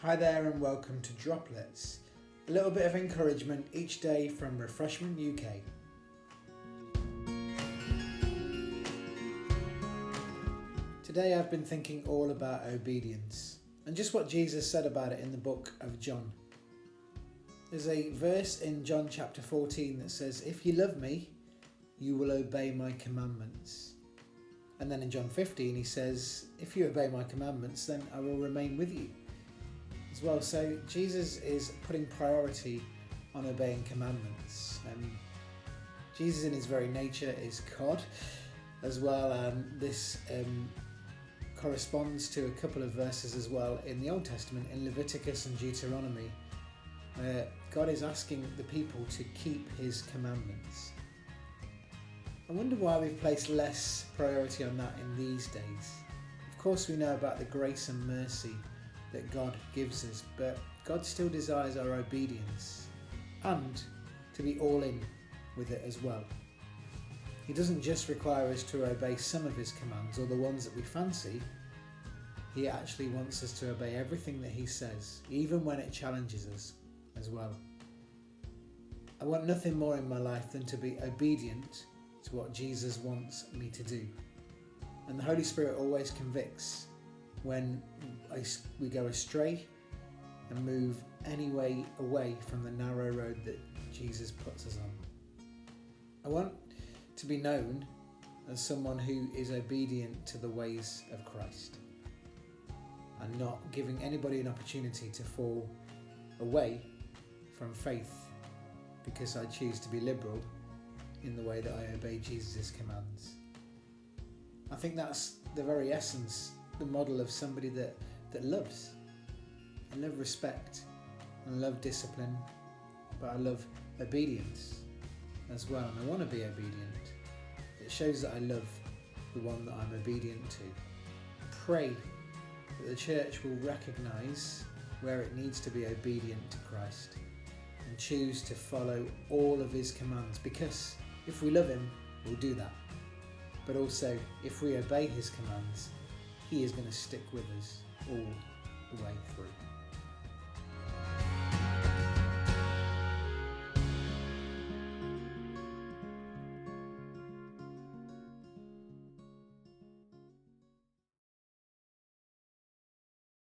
Hi there and welcome to Droplets, a little bit of encouragement each day from Refreshment UK. Today I've been thinking all about obedience and just what Jesus said about it in the book of John. There's a verse in John chapter 14 that says, "If you love me, you will obey my commandments." And then in John 15 he says, "If you obey my commandments, then I will remain with you." As well, so Jesus is putting priority on obeying commandments. Jesus in his very nature is God as well, and this corresponds to a couple of verses as well in the Old Testament, in Leviticus and Deuteronomy, where God is asking the people to keep his commandments. I wonder why we've placed less priority on that in these days. Of course we know about the grace and mercy that God gives us, but God still desires our obedience and to be all in with it as well. He doesn't just require us to obey some of his commands or the ones that we fancy. He actually wants us to obey everything that he says, even when it challenges us as well. I want nothing more in my life than to be obedient to what Jesus wants me to do. And the Holy Spirit always convicts when we go astray and move any way away from the narrow road that Jesus puts us on. I want to be known as someone who is obedient to the ways of Christ and not giving anybody an opportunity to fall away from faith because I choose to be liberal in the way that I obey Jesus' commands. I think that's the very essence, the model of somebody that loves. I love respect and love discipline, but I love obedience as well, and I want to be obedient. It shows that I love the one that I'm obedient to. Pray that the church will recognise where it needs to be obedient to Christ and choose to follow all of his commands, because if we love him, we'll do that. But also, if we obey his commands, he is going to stick with us all the way through.